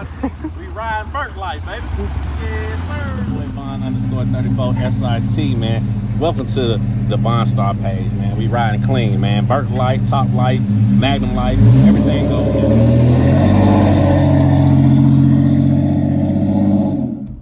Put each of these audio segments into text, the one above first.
We riding Burke life, baby. Yes, sir. Boy Bond _34 SIT, man. Welcome to the Bond Star page, man. We riding clean, man. Burke life, Top life, Magnum life, everything goes.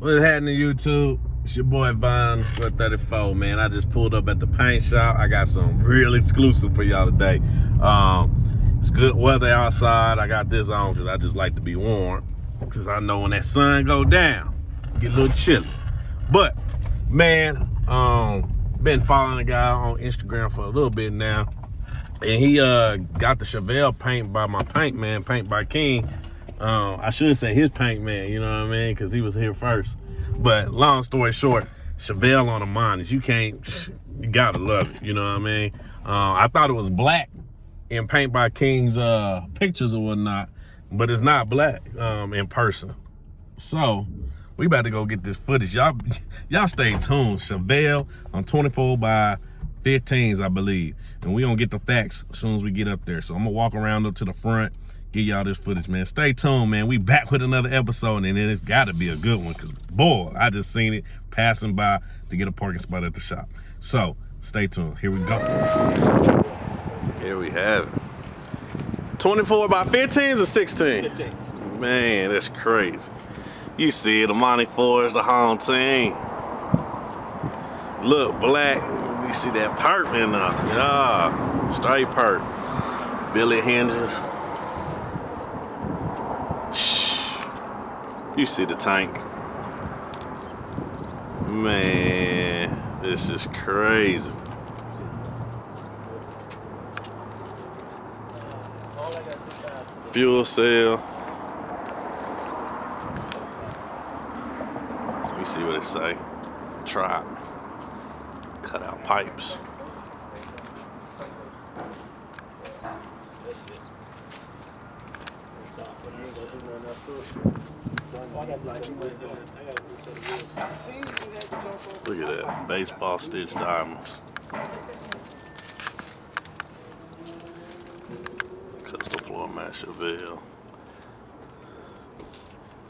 What's happening, YouTube? It's your boy Bond _34, man. I just pulled up at the paint shop. I got some real exclusive for y'all today. It's good weather outside. I got this on because I just like to be warm. Because I know when that sun go down, it get a little chilly. But, man, been following a guy on Instagram for a little bit now. And he got the Chevelle paint by my paint man, Paint by King. I should say his paint man, you know what I mean? Because he was here first. But long story short, Chevelle on the minus. You gotta love it, you know what I mean? I thought it was black in Paint by King's pictures or whatnot, but it's not black in person. So we about to go get this footage. Y'all stay tuned. Chevelle on 24 by 15s, I believe. And we gonna get the facts as soon as we get up there. So I'm gonna walk around up to the front, give y'all this footage, man. Stay tuned, man. We back with another episode, and it's gotta be a good one, because boy, I just seen it passing by to get a parking spot at the shop. So stay tuned. Here we go. Here we have it. 24 by 15s or 16? 15. Man, that's crazy. You see the Monty Fords, the home team. Look, black. You see that perp in there. Yeah, straight perp. Billy hinges. Shh. You see the tank. Man, this is crazy. Fuel cell. Let me see what it say. Trap. Cut out pipes. Look at that. Baseball stitch diamonds. Custom floor mat Chevelle.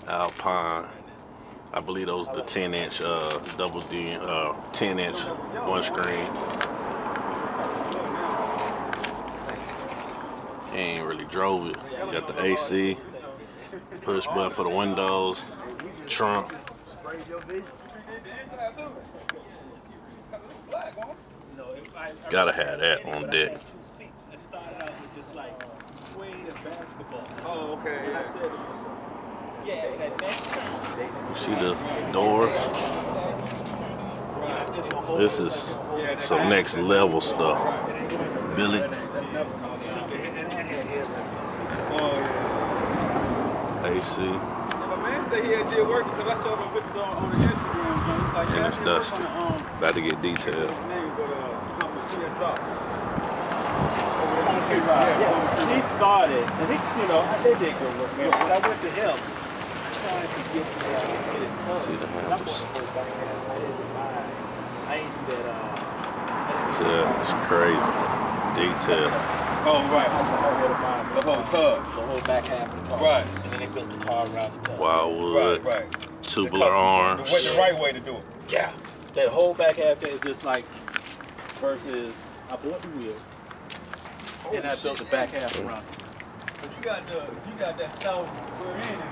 Alpine. I believe those are the 10-inch double D, 10-inch one screen. Ain't really drove it. Got the AC, push button for the windows, trunk. Gotta have that on deck. Oh, okay. You see the doors? This is some next level stuff. Billy. AC. My man said he had did work because I showed him pictures on his Instagram. Like, And it's dusty. About to get detailed. Yeah, he started, and they did good work, man. But I went to him trying to get it tough. See the handles. I ain't do that. It's crazy. Detail. Oh, right. The whole tub. The whole back half of the car. Right. And then they built the car around the tub. Wildwood. Right. Tubular arms. The right way to do it. Yeah. That whole back half there is just like versus I bought the wheel. And I built the back half around it. But you got that south rear end in it.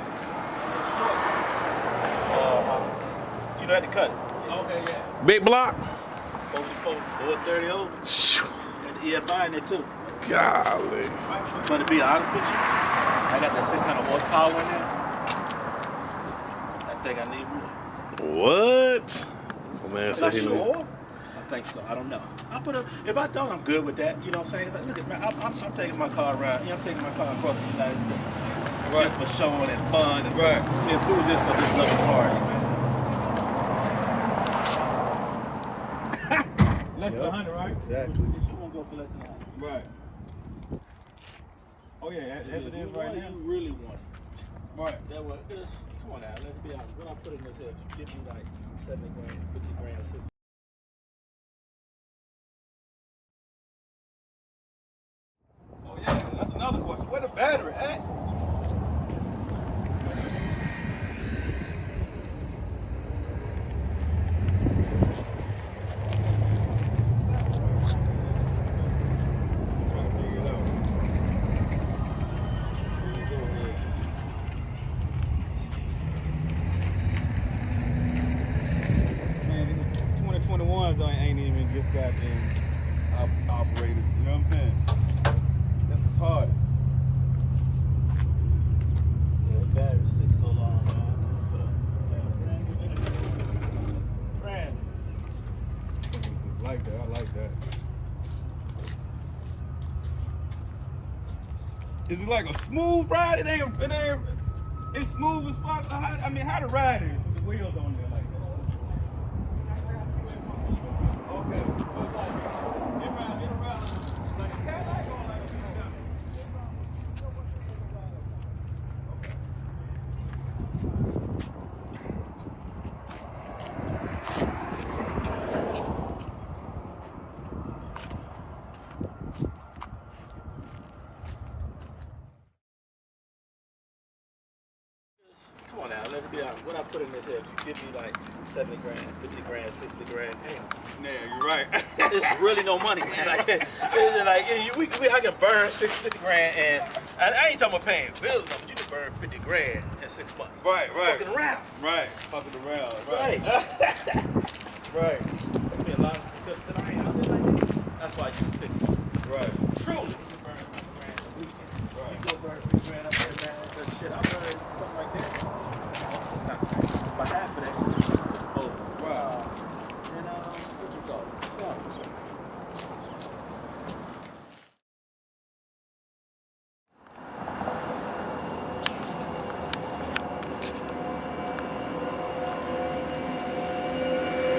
You know how to cut it. Okay, yeah. Big block. Over the post, 430 over. And the EFI in there too. Golly. But to be honest with you, I got that 600 horsepower in there. I think I need more. What? Oh, man, Am I sure? I think so. I don't know. If I don't, I'm good with that. You know what I'm saying? Look at me. I'm taking my car around. You know, I'm taking my car across the United States. Right. Just for showing and fun and enthusiasm for just loving cars, man. Less than 100, right? Exactly. You won't go for less than 100. Right. Oh yeah, as it is right now. You really want it. Right. That was. Come on now. Let's be honest. When I put it in this head, you give me like 70 grand, 50 grand, 60. Oh yeah, that's another question. Where the battery at? gets goddamn operated. You know what I'm saying? That's retarded. Yeah, the battery sits so long, man. Brand. Like that. I like that. Is it like a smooth ride? It ain't. It's smooth as fuck. I mean, how to ride it with the wheels on there like that? Okay. So it's like it rides like a Cadillac or like a BMW? Come on now, let's be honest. What I put in this here, if you give me like 70 grand, 50 grand, 60 grand, damn. Yeah, you're right. It's really no money, man. Like, I can burn 50 grand and I ain't talking about paying bills, but you can burn 50 grand in 6 months. Right. Fucking around. Right. Fucking around. Right. Right. That'd be a lot because then I ain't out there like this. That's why I use 60. Right. Truly. You can burn 50 grand a weekend. Right. You go burn 50 grand up there, man. But shit, I burn something like that. Nah, but half of that is over. Wow. And what you call it?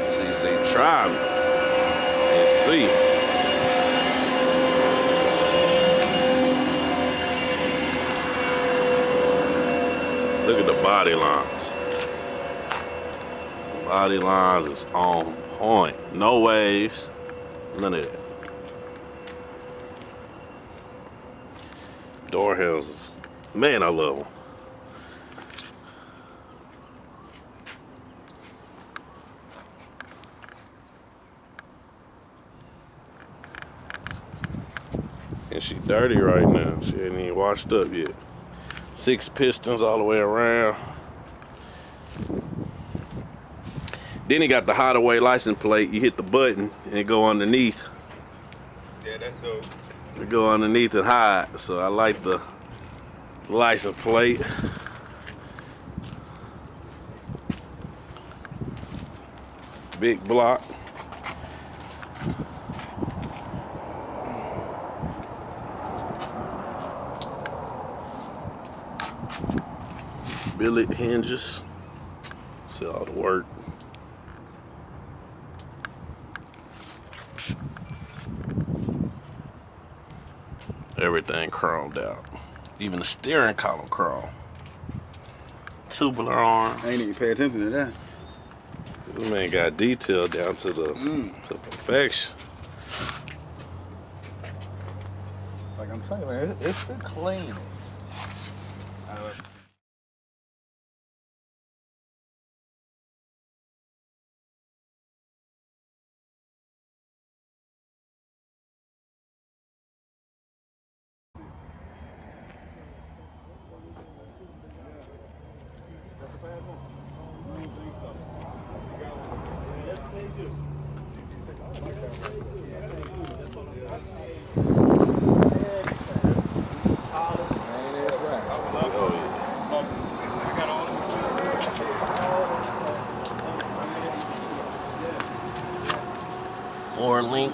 CC, try me and see. Look at the body lines. The body lines is on point. No waves, none of that. Door handles is, man, I love them. And she dirty right now. She ain't even washed up yet. 6 pistons all the way around. Then he got the hideaway license plate. You hit the button and it go underneath. Yeah, that's dope. It go underneath and hide. So I like the license plate. Big block. Billet hinges. See all the work. Everything chromed out. Even the steering column chrome. Tubular arms. I ain't even pay attention to that. This man got detail down to the to perfection. Like I'm telling you, man, it's the cleanest I've ever seen. Or link.